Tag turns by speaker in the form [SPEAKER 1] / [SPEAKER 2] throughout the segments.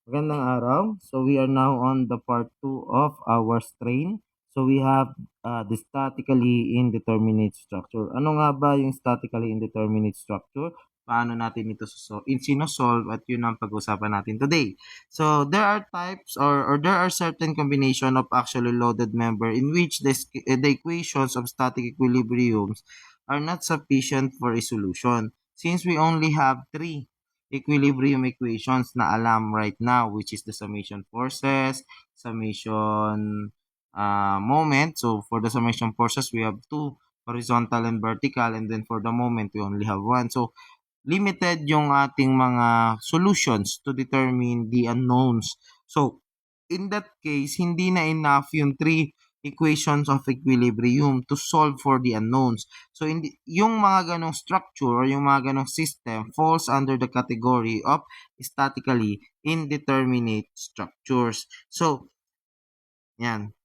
[SPEAKER 1] Magandang araw. So we are now on the part 2 of our strain. So we have the statically indeterminate structure. Ano nga ba yung statically indeterminate structure? Paano natin ito sinosolve at yun ang pag-usapan natin today. So there are types or there are certain combination of actually loaded member in which the equations of static equilibriums are not sufficient for a solution. Since we only have three equilibrium equations na alam right now, which is the summation forces, summation moment. So for the summation forces, we have two, horizontal and vertical, and then for the moment, we only have one. So limited yung ating mga solutions to determine the unknowns. So in that case, hindi na enough yung three equations of equilibrium to solve for the unknowns. So yung mga ganong structure or yung mga ganong system falls under the category of statically indeterminate structures. So, yan.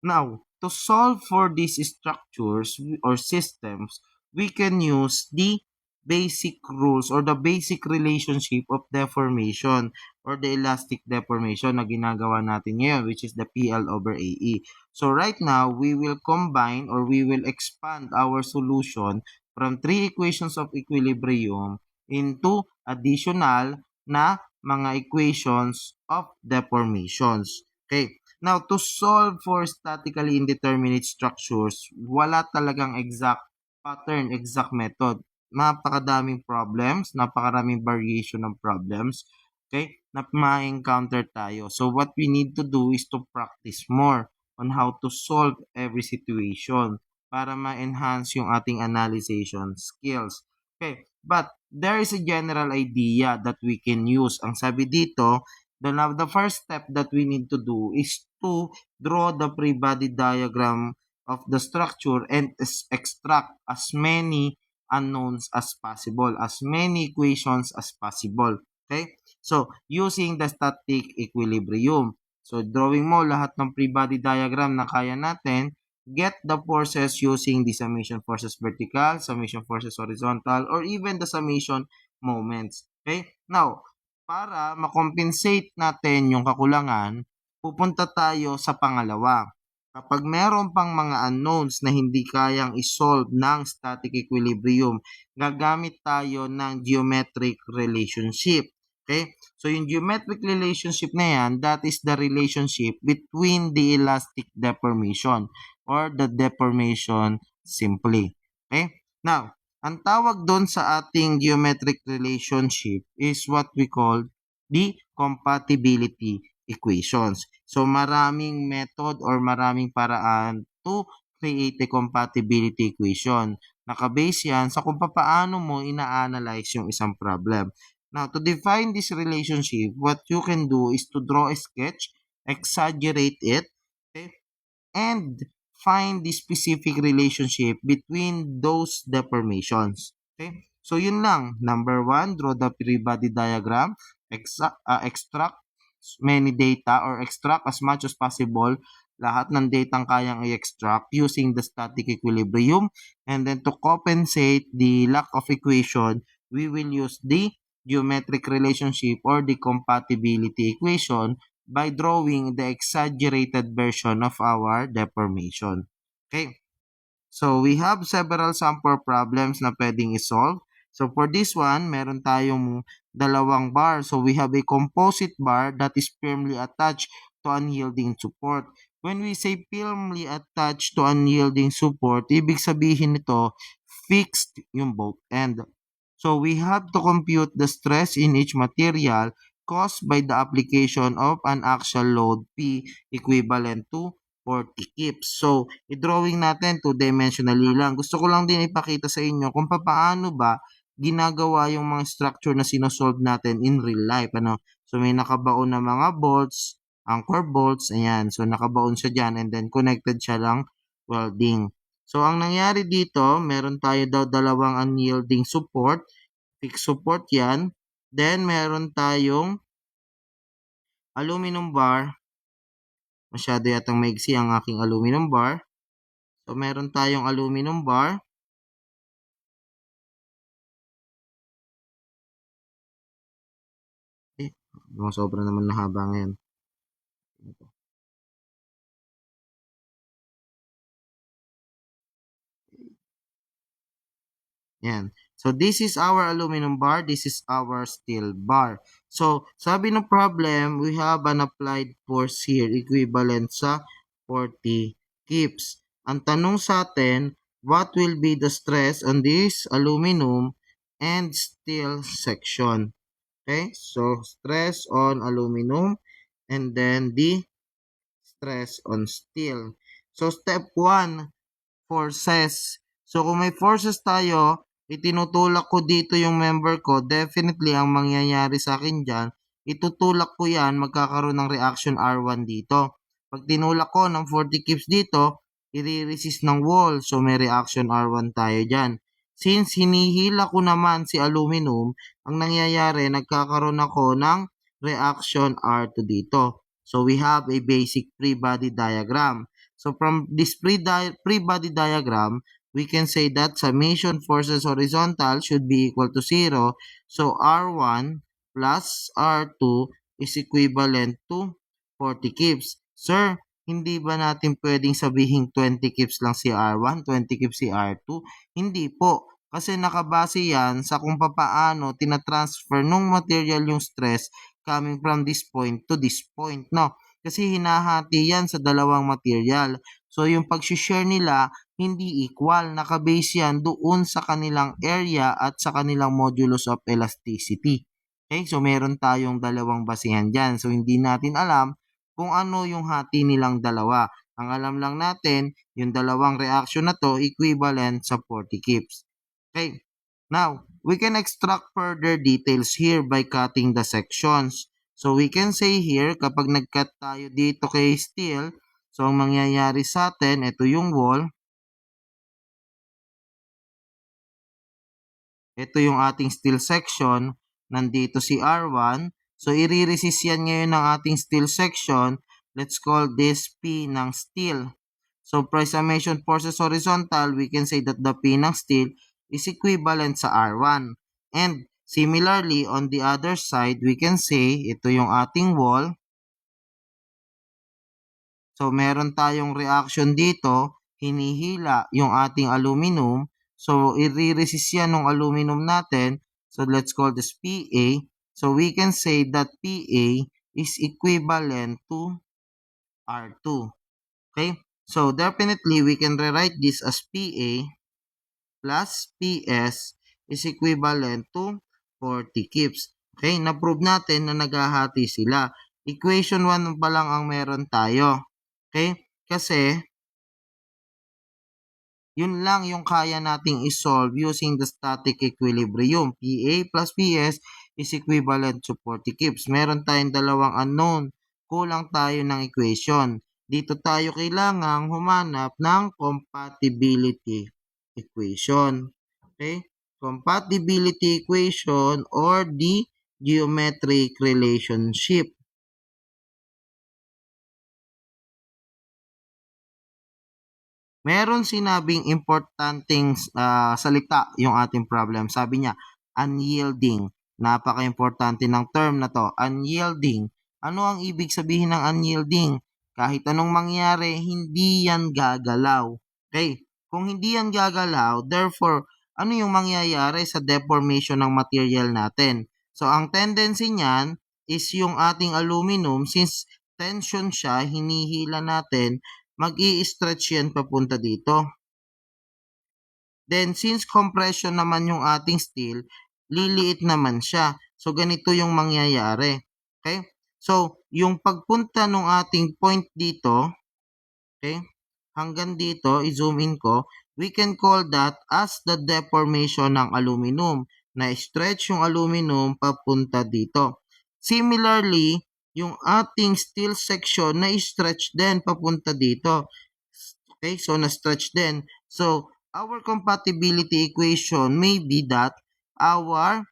[SPEAKER 1] Now, to solve for these structures or systems, we can use the basic rules or the basic relationship of deformation or the elastic deformation na ginagawa natin ngayon, which is the PL over AE. So right now, we will combine or we will expand our solution from three equations of equilibrium into additional na mga equations of deformations. Okay. Now, to solve for statically indeterminate structures, wala talagang exact pattern, exact method. Napakadaming problems, napakaraming variation of problems, okay, na ma-encounter tayo. So, what we need to do is to practice more on how to solve every situation para ma-enhance yung ating analysis skills. Okay, but there is a general idea that we can use. Ang sabi dito, the first step that we need to do is to draw the free-body diagram of the structure and extract as many unknowns as possible, as many equations as possible. Okay? So, using the static equilibrium. So, drawing mo lahat ng free-body diagram na kaya natin, get the forces using the summation forces vertical, summation forces horizontal, or even the summation moments. Okay? Now, para makompensate natin yung kakulangan, pupunta tayo sa pangalawa. Kapag meron pang mga unknowns na hindi kayang isolve ng static equilibrium, gagamit tayo ng geometric relationship. Okay? So, yung geometric relationship na yan, that is the relationship between the elastic deformation or the deformation simply. Okay? Now, ang tawag doon sa ating geometric relationship is what we call the compatibility equations. So maraming method or maraming paraan to create a compatibility equation. Nakabase yan sa kung paano mo ina-analyze yung isang problem. Now, to define this relationship, what you can do is to draw a sketch, exaggerate it, okay, and find the specific relationship between those deformations. Okay? So, yun lang. Number one, draw the free body diagram, extract many data or extract as much as possible lahat ng data kayang i-extract using the static equilibrium, and then to compensate the lack of equation, we will use the geometric relationship or the compatibility equation by drawing the exaggerated version of our deformation. Okay, so we have several sample problems na pwedeng isolve. So for this one, meron tayong dalawang bar. So we have a composite bar that is firmly attached to unyielding support. When we say firmly attached to unyielding support, ibig sabihin nito, fixed yung both end. So we have to compute the stress in each material caused by the application of an axial load P equivalent to 40 kips. So, i-drawing natin two-dimensionally lang. Gusto ko lang din ipakita sa inyo kung paano ba ginagawa yung mga structure na sinosolve natin in real life. Ano? So, may nakabaon na mga bolts, anchor bolts, ayan. So, nakabaon siya dyan and then connected siya lang welding. So, ang nangyari dito, meron tayo daw dalawang unyielding support. Fixed support yan. Then, meron tayong aluminum bar. Masyado yatang maigsi ang aking aluminum bar. So, meron tayong aluminum bar. Sobra naman na haba ngayon. Yan. So, this is our aluminum bar. This is our steel bar. So, sabi ng problem, we have an applied force here equivalent sa 40 kips. Ang tanong sa atin, what will be the stress on this aluminum and steel section? Okay? So, stress on aluminum and then the stress on steel. So, step 1, forces. So, kung may forces tayo, itinutulak ko dito yung member ko, definitely ang mangyayari sa akin dyan, itutulak ko yan, magkakaroon ng reaction R1 dito. Pag tinulak ko ng 40 kips dito, i-resist ng wall, so may reaction R1 tayo dyan. Since hinihila ko naman si aluminum, ang nangyayari, nagkakaroon ako ng reaction R2 dito. So, we have a basic free body diagram. So from this free body diagram, we can say that summation forces horizontal should be equal to 0. So R1 plus R2 is equivalent to 40 kips. Sir, hindi ba natin pwedeng sabihin 20 kips lang si R1, 20 kips si R2? Hindi po. Kasi nakabase yan sa kung papaano tinatransfer nung material yung stress coming from this point to this point, no? Kasi hinahati yan sa dalawang material. So, yung pag-share nila, hindi equal. Nakabase yan doon sa kanilang area at sa kanilang modulus of elasticity. Okay? So, meron tayong dalawang basehan dyan. So, hindi natin alam kung ano yung hati nilang dalawa. Ang alam lang natin, yung dalawang reaction na to, equivalent sa 40 kips. Okay? Now, we can extract further details here by cutting the sections. So, we can say here, kapag nag-cut tayo dito kay steel, so, ang mangyayari sa atin, ito yung wall. Ito yung ating steel section. Nandito si R1. So, i-resist yan ngayon ng ating steel section. Let's call this P ng steel. So, price summation forces horizontal, we can say that the P ng steel is equivalent sa R1. And, similarly, on the other side, we can say, ito yung ating wall. So, meron tayong reaction dito, hinihila yung ating aluminum. So, i-resist yan ng aluminum natin. So, let's call this PA. So, we can say that PA is equivalent to R2. Okay? So, definitely, we can rewrite this as PA plus PS is equivalent to 40 kips. Okay? Na-prove natin na naghahati sila. Equation 1 pa lang ang meron tayo. Okay? Kasi, yun lang yung kaya nating isolve using the static equilibrium. PA plus PS is equivalent to 40 kips. Meron tayong dalawang unknown. Kulang tayo ng equation. Dito tayo kailangang humanap ng compatibility equation. Okay? Compatibility equation or the geometric relationship. Meron sinabing importanteng salita yung ating problem. Sabi niya, unyielding. Napaka-importante ng term na to, unyielding. Ano ang ibig sabihin ng unyielding? Kahit anong mangyari, hindi yan gagalaw. Okay? Kung hindi yan gagalaw, therefore, ano yung mangyayari sa deformation ng material natin? So, ang tendency niyan is yung ating aluminum, since tension siya, hinihila natin, mag-i-stretch yan papunta dito. Then, since compression naman yung ating steel, liliit naman siya. So, ganito yung mangyayari. Okay? So, yung pagpunta ng ating point dito, okay, hanggang dito, i-zoom in ko, we can call that as the deformation ng aluminum. Na-stretch yung aluminum papunta dito. Similarly, yung ating steel section na-stretch din papunta dito. Okay, so na-stretch din. So, our compatibility equation may be that our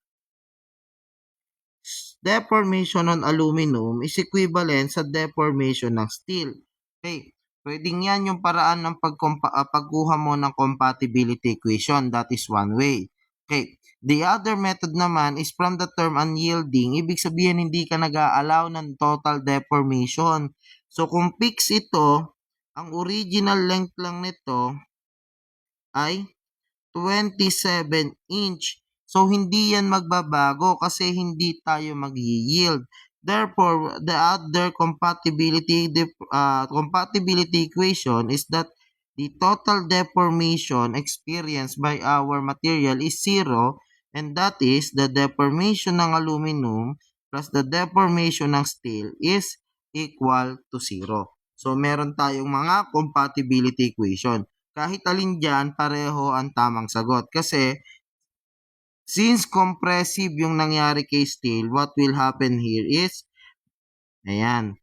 [SPEAKER 1] deformation on aluminum is equivalent sa deformation ng steel. Okay, pwedeng yan yung paraan ng pagkuha mo ng compatibility equation. That is one way. Okay, The other method naman is from the term unyielding. Ibig sabihin hindi ka nag-a-allow ng total deformation. So kung fix ito, ang original length lang nito ay 27 inch. So, hindi yan magbabago kasi hindi tayo mag-yield. Therefore, the other compatibility equation is that the total deformation experienced by our material is zero, and that is the deformation ng aluminum plus the deformation ng steel is equal to zero. So, meron tayong mga compatibility equation. Kahit alin dyan, pareho ang tamang sagot. Kasi, since compressive yung nangyari kay steel, what will happen here is, ayan,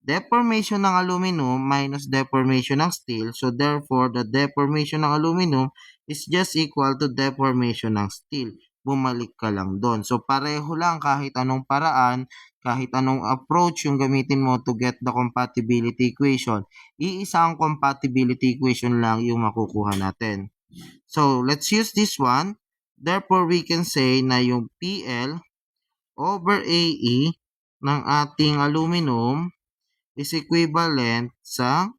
[SPEAKER 1] deformation ng aluminum minus deformation ng steel. So, therefore, the deformation ng aluminum is just equal to deformation ng steel. Bumalik ka lang doon. So, pareho lang kahit anong paraan, kahit anong approach yung gamitin mo to get the compatibility equation. Iisa ang compatibility equation lang yung makukuha natin. So, let's use this one. Therefore, we can say na yung PL over AE ng ating aluminum is equivalent sa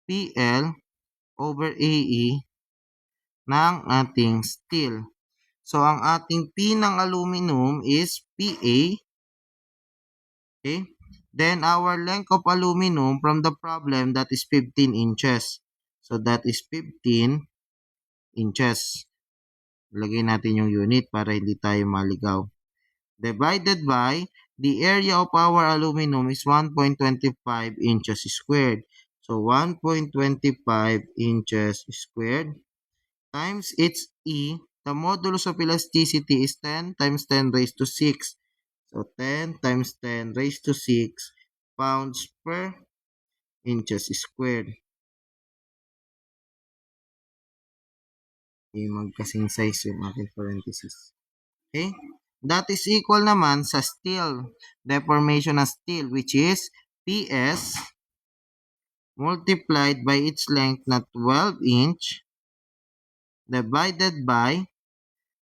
[SPEAKER 1] PL over AE ng ating steel. So, ang ating P ng aluminum is PA. Okay? Then, our length of aluminum from the problem, that is 15 inches. So, that is 15 inches. Lagay natin yung unit para hindi tayo maligaw. Divided by the area of our aluminum is 1.25 inches squared. So 1.25 inches squared times its E. The modulus of elasticity is 10 times 10 raised to 6. So 10 times 10 raised to 6 pounds per inches squared. Magkasing size yung aking parenthesis. Okay? That is equal naman sa steel. Deformation ng steel, which is PS multiplied by its length na 12 inch divided by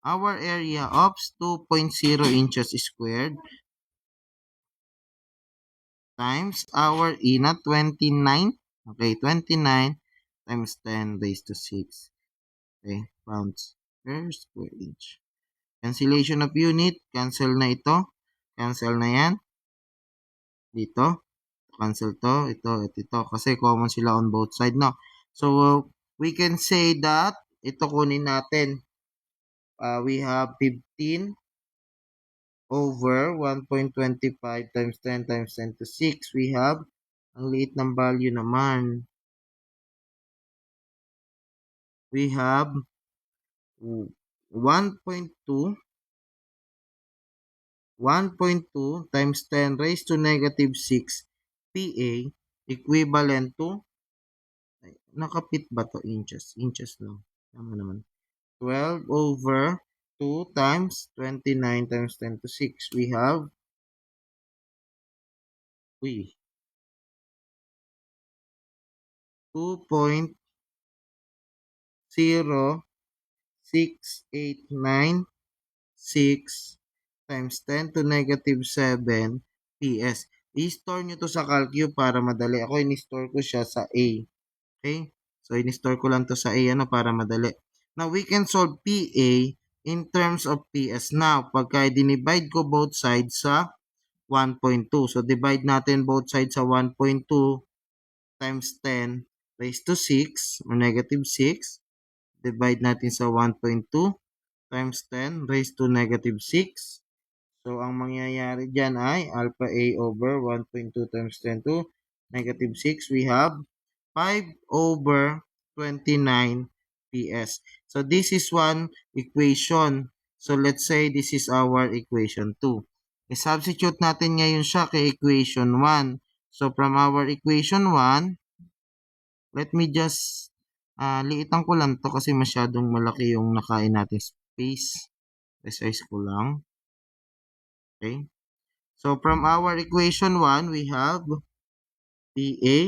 [SPEAKER 1] our area of 2.0 inches squared times our E na 29. Okay, 29 times 10 raised to 6. Okay, pounds per square inch. Cancellation of unit, cancel na ito. Cancel na yan. Dito. Cancel to, ito, at ito. Kasi common sila on both side, no? So, we can say that, ito kunin natin. We have 15 over 1.25 times 10 times 10 to 6. We have, ang liit ng value naman. We have 1.2 times 10 raised to negative 6 PA equivalent to, nakapit ba to inches? Inches lang. Tama naman. 12 over 2 times 29 times 10 to 6. We have 2.06896 times 10 to negative 7 PS. I-store nyo to sa calcu para madali. Ako, in-store ko siya sa A. Okay? So, in-store ko lang to sa A para madali. Now, we can solve PA in terms of PS. Now, pagka dinivide ko both sides sa 1.2. So, divide natin both sides sa 1.2 times 10 raised to 6 or negative 6. Divide natin sa 1.2 times 10 raised to negative 6. So, ang mangyayari dyan ay alpha A over 1.2 times 10 to negative 6. We have 5 over 29 PS. So, this is one equation. So, let's say this is our equation 2. I-substitute natin ngayon siya kay equation 1. So, from our equation 1, let me just liitan ko lang to kasi masyadong malaki yung nakain natin space. Resize ko lang. Okay. So, from our equation 1, we have PA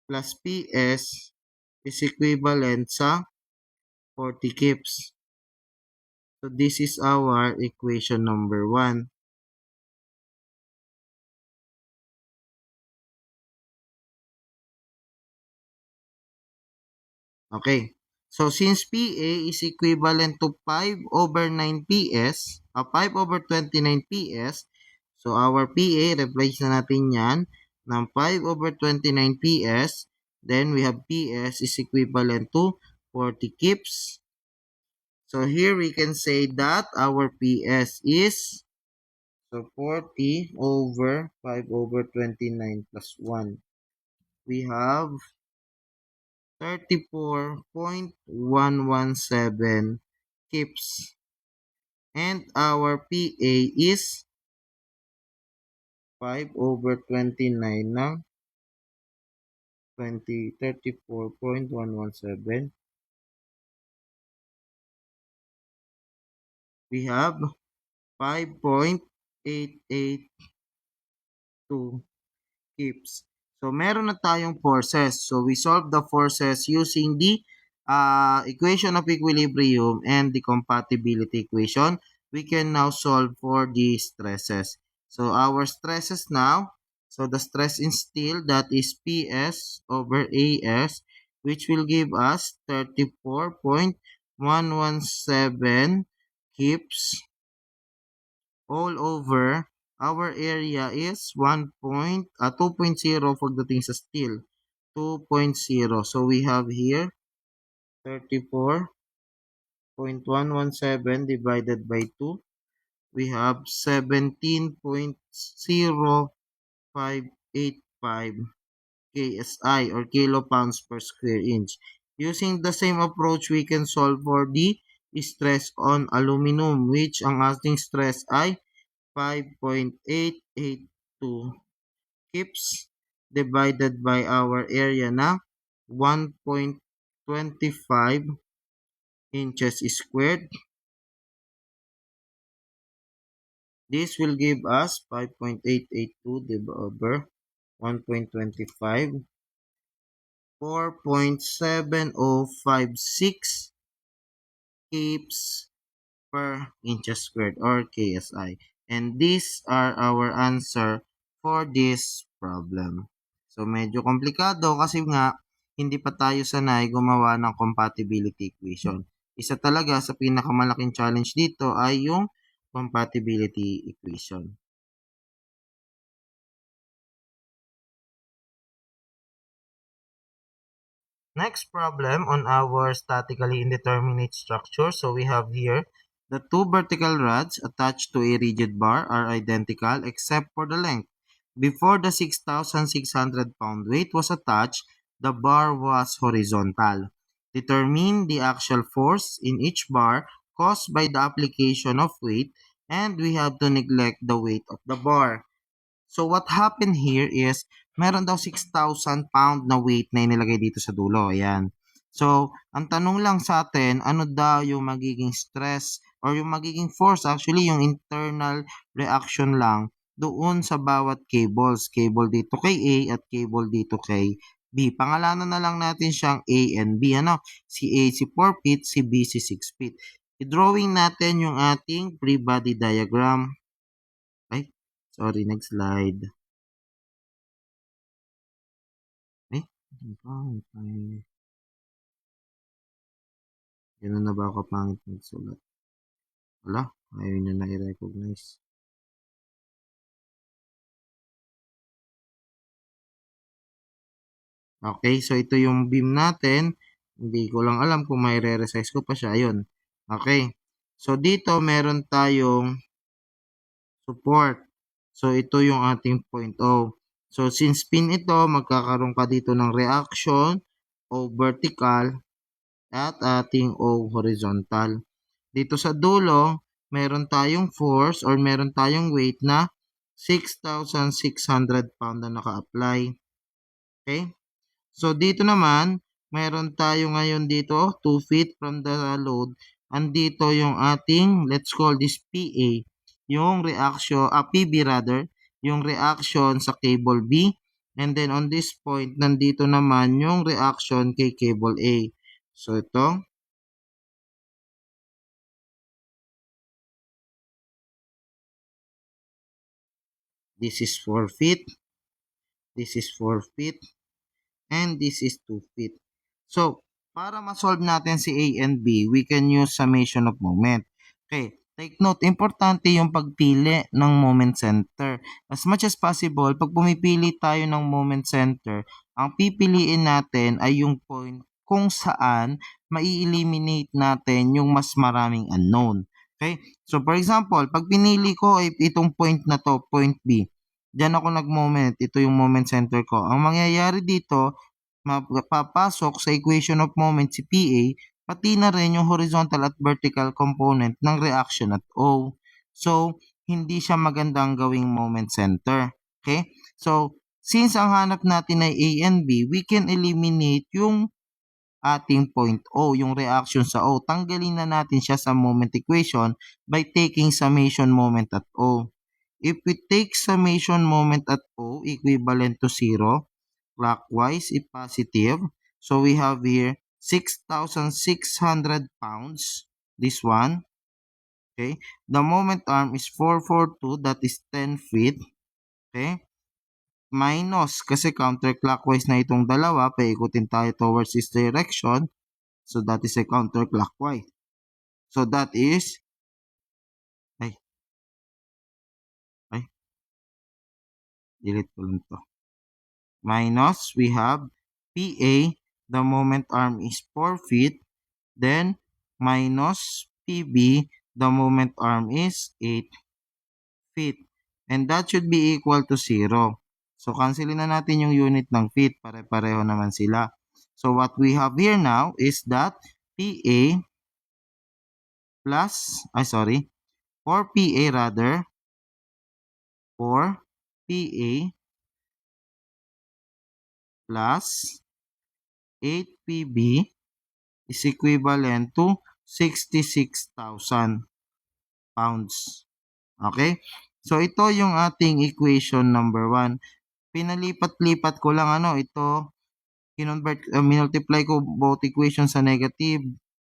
[SPEAKER 1] plus PS is equivalent sa 40 kips. So this is our equation number 1. Okay. So since PA is equivalent to 5 over 9 PS, 5 over 29 PS, so our PA, replace na natin yan ng 5 over 29 PS. Then we have PS is equivalent to 40 kips. So here we can say that our PS is, so 40 over 5 over 29 plus 1. We have 34.117 kips. And our PA is 5 over 29 ng 34.117. We have 5.882 keeps. So, meron na tayong forces. So, we solve the forces using the equation of equilibrium and the compatibility equation. We can now solve for the stresses. So, our stresses now, so the stress in steel, that is PS over AS, which will give us 34.117 keeps all over. Our area is 2.0 pagdating sa steel. 2.0. So we have here 34.117 divided by 2. We have 17.0585 KSI or kilopounds per square inch. Using the same approach, we can solve for the stress on aluminum, which ang ating stress ay 5.882 kips divided by our area na 1.25 inches squared. This will give us 5.882 over 1.25, 4.7056 kips per inches squared or KSI. And these are our answer for this problem. So medyo komplikado kasi nga hindi pa tayo sanay gumawa ng compatibility equation. Isa talaga sa pinakamalaking challenge dito ay yung compatibility equation. Next problem on our statically indeterminate structure. So we have here the two vertical rods attached to a rigid bar are identical except for the length. Before the 6,600 pound weight was attached, the bar was horizontal. Determine the axial force in each bar caused by the application of weight, and we have to neglect the weight of the bar. So what happened here is, meron daw 6,000 pound na weight na inilagay dito sa dulo. Ayan. So, ang tanong lang sa atin, ano daw yung magiging stress or yung magiging force, actually yung internal reaction lang doon sa bawat cables. Cable dito kay A at cable dito kay B. Pangalanan na lang natin siyang A and B. Ano? Si A si 4 feet, si B si 6 feet. I-drawing natin yung ating free body diagram. Ay, sorry, next slide. Ay, pangit. Ganun na ba ako pangit magsulat? Wala, ayaw nyo na i-recognize. Okay, so ito yung beam natin. Hindi ko lang alam kung may re-resize ko pa siya. Ayun. Okay. So dito meron tayong support. So ito yung ating point O. So since pin ito, magkakaroon ka dito ng reaction O vertical at ating O horizontal. Dito sa dulo, meron tayong force or meron tayong weight na 6,600 pound na naka-apply. Okay? So dito naman, meron tayo ngayon dito 2 feet from the load. Andito yung ating, let's call this PA, yung reaction, PB rather, yung reaction sa cable B. And then on this point, nandito naman yung reaction kay cable A. So ito, This is 4 feet, this is 4 feet, and this is 2 feet. So, para ma-solve natin si A and B, we can use summation of moment. Okay, take note, importante yung pagpili ng moment center. As much as possible, pag pumipili tayo ng moment center, ang pipiliin natin ay yung point kung saan mai-eliminate natin yung mas maraming unknown. Okay? So, for example, pag pinili ko ay itong point na to, point B, diyan ako nag-moment, ito yung moment center ko. Ang mangyayari dito, mapapasok sa equation of moment si PA, pati na rin yung horizontal at vertical component ng reaction at O. So, hindi siya magandang gawing moment center. Okay? So, since ang hanap natin ay A and B, we can eliminate yung ating point O, yung reaction sa O. Tanggalin na natin siya sa moment equation by taking summation moment at O. If we take summation moment at O equivalent to 0, clockwise if positive. So we have here 6,600 pounds. This one. Okay. The moment arm is 442. That is 10 feet. Okay. Minus, kasi counterclockwise na itong dalawa, paikutin tayo towards this direction. So that is a counterclockwise. So that is, ay, delete ko lang to. Minus, we have PA, the moment arm is 4 feet. Then, minus PB, the moment arm is 8 feet. And that should be equal to 0. So, cancelin na natin yung unit ng feet. Pare-pareho naman sila. So, what we have here now is that PA plus, 4PA rather, 4PA plus 8PB is equivalent to 66,000 pounds. Okay? So, ito yung ating equation number 1. Pinalipat-lipat ko lang ito, minultiply ko both equations sa negative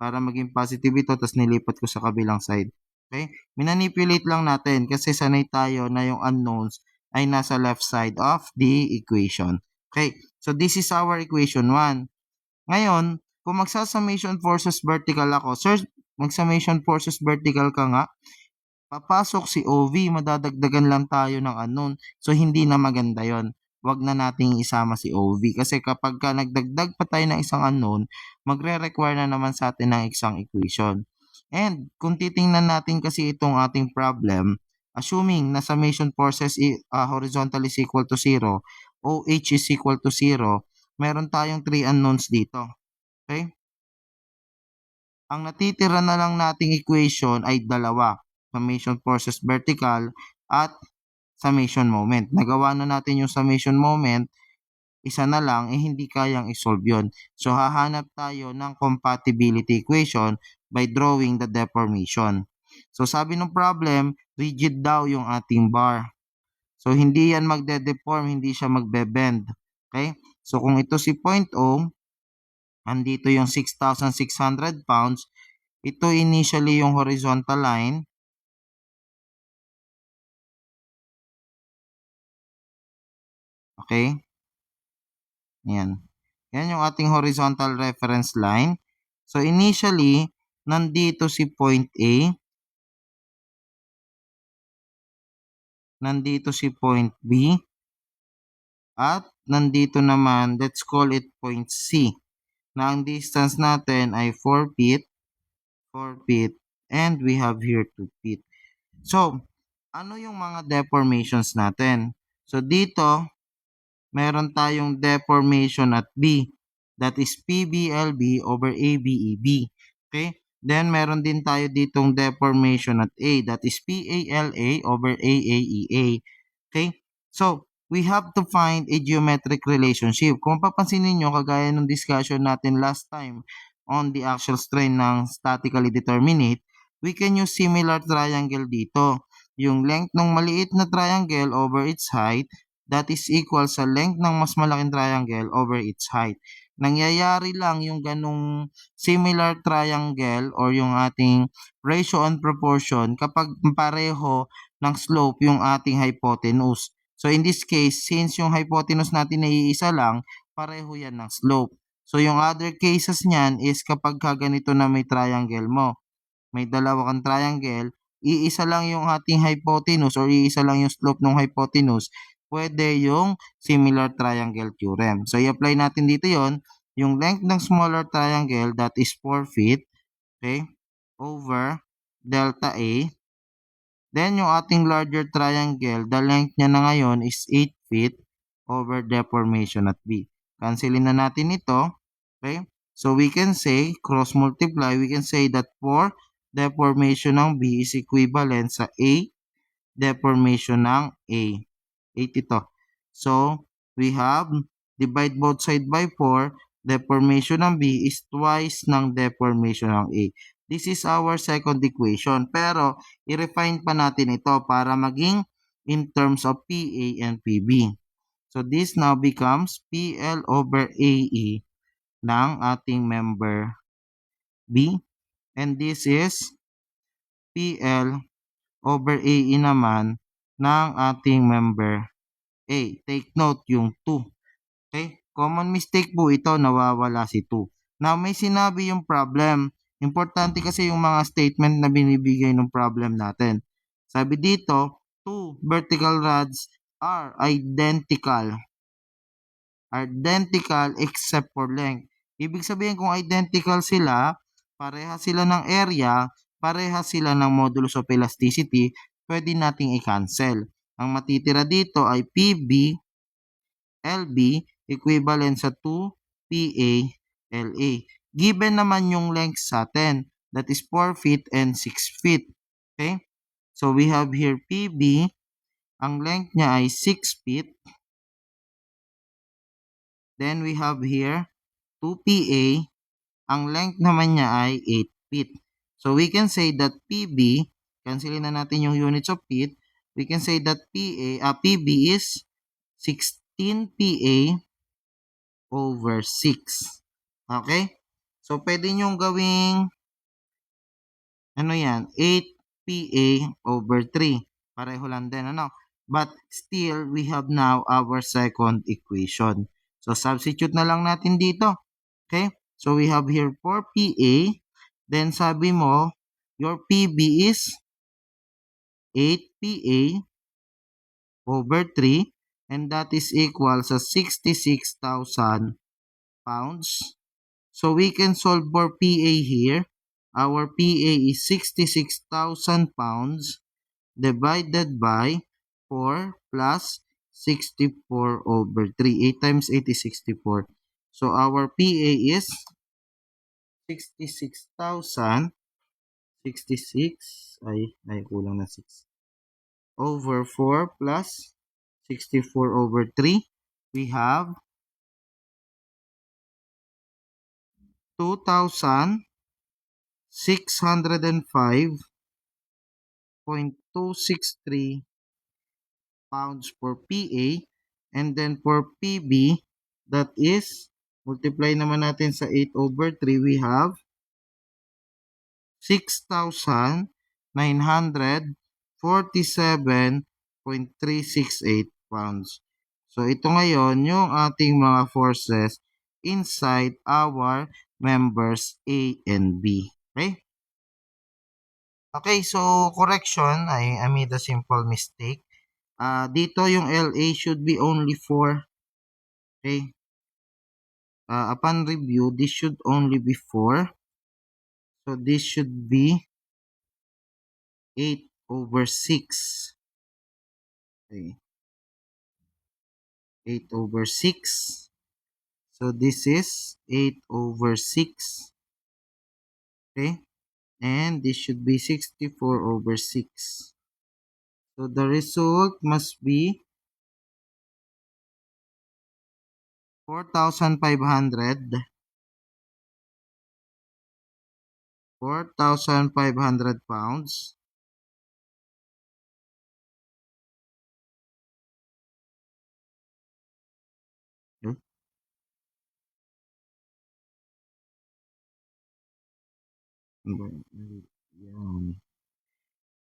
[SPEAKER 1] para maging positive ito, tapos nilipat ko sa kabilang side. Okay? Minanipulate lang natin kasi sanay tayo na yung unknowns ay nasa left side of the equation. Okay? So, this is our equation 1. Ngayon, kung magsa-summation forces vertical ako, sir, mag-summation forces vertical ka nga, papasok si OV, madadagdagan lang tayo ng unknown. So, hindi na maganda yon. Wag na nating isama si OV. Kasi kapag ka nagdagdag pa tayo ng isang unknown, magre-require na naman sa atin ng isang equation. And kung titingnan natin kasi itong ating problem, assuming na summation forces horizontal is equal to 0, OH is equal to 0, meron tayong 3 unknowns dito. Okay? Ang natitira na lang nating equation ay dalawa, summation forces vertical at summation moment. Nagawa na natin yung summation moment, isa na lang, hindi kayang isolve yun. So, hahanap tayo ng compatibility equation by drawing the deformation. So, sabi ng problem, rigid daw yung ating bar. So, hindi yan magde-deform, hindi siya magbe-bend. Okay? So, kung ito si point O, andito yung 6,600 pounds, ito initially yung horizontal line. Okay? Yan. Yan yung ating horizontal reference line. So, initially, nandito si point A. Nandito si point B. At nandito naman, let's call it point C. Na ang distance natin ay 4 feet. 4 feet. And we have here 2 feet. So, ano yung mga deformations natin? So, dito, meron tayong deformation at B. That is PBLB over ABEB. Okay? Then, meron din tayo ditong deformation at A. That is PALA over AAEA. Okay? So, we have to find a geometric relationship. Kung papansin niyo kagaya ng discussion natin last time on the axial strain ng statically determinate, we can use similar triangle dito. Yung length ng maliit na triangle over its height, that is equal sa length ng mas malaking triangle over its height. Nangyayari lang yung ganong similar triangle or yung ating ratio and proportion kapag pareho ng slope yung ating hypotenuse. So in this case, since yung hypotenuse natin ay iisa lang, pareho yan ng slope. So yung other cases niyan is kapag ganito na may triangle mo. May dalawa kang triangle, iisa lang yung ating hypotenuse or iisa lang yung slope ng hypotenuse, pwede yung similar triangle theorem. So i-apply natin dito yung length ng smaller triangle that is 4 feet, okay, over delta A. Then, yung ating larger triangle, the length niya na ngayon is 8 feet over deformation at B. Cancelin na natin ito. Okay? So, we can say, cross multiply, we can say that 4 deformation ng B is equivalent sa 8 deformation ng A. 8 ito. So, we have, divide both side by 4, deformation ng B is twice ng deformation ng A. This is our second equation. Pero, i-refine pa natin ito para maging in terms of PA and PB. So, this now becomes PL over AE ng ating member B. And this is PL over AE naman ng ating member A. Take note yung 2. Okay? Common mistake po ito, nawawala si 2. Now, may sinabi yung problem. Importante kasi yung mga statement na binibigay ng problem natin. Sabi dito, two vertical rods are identical. Identical except for length. Ibig sabihin kung identical sila, pareha sila ng area, pareha sila ng modulus of elasticity, pwede nating i-cancel. Ang matitira dito ay PB, LB equivalent sa 2 PA, LA. Given naman yung length sa atin, that is 4 feet and 6 feet. Okay? So we have here PB, ang length niya ay 6 feet. Then we have here 2 PA, ang length naman niya ay 8 feet. So we can say that PB, cancelin na natin yung units of feet, we can say that PB is 16 PA over 6. Okay? So, pwede nyong gawing, 8PA over 3. Pareho lang din, But, still, we have now our second equation. So, substitute na lang natin dito. Okay? So, we have here 4PA. Then, sabi mo, your PB is 8PA over 3. And that is equal sa 66,000 pounds. So we can solve for PA here. Our PA is 66,000 pounds divided by 4 plus 64 over 3. 8 times 8 is 64. So our PA is 66,000. 66 ay kulang na 6 over 4 plus 64 over 3. We have 2,605.263 pounds for PA, and then for PB, that is, multiply naman natin sa 8 over 3, we have 6,947.368 pounds. So, ito ngayon yung ating mga forces inside our members A and B. Okay? Okay, so correction, I made a simple mistake. Dito yung LA should be only 4. Okay? Upon review, this should only be 4. So this should be 8 over 6. Okay. 8 over 6. So this is 8 over 6. Okay? And this should be 64 over 6. So the result must be 4,500. 4,500 pounds. Okay.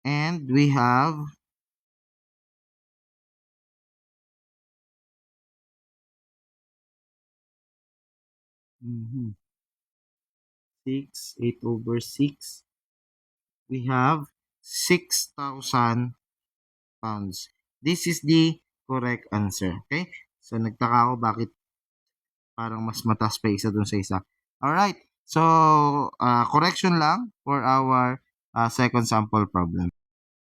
[SPEAKER 1] And we have Mhm. 6, 8 over 6. We have 6,000 pounds. This is the correct answer. Okay? So, nagtaka ako bakit parang mas mataas pa isa dun sa isa. Alright. So, correction lang for our second sample problem.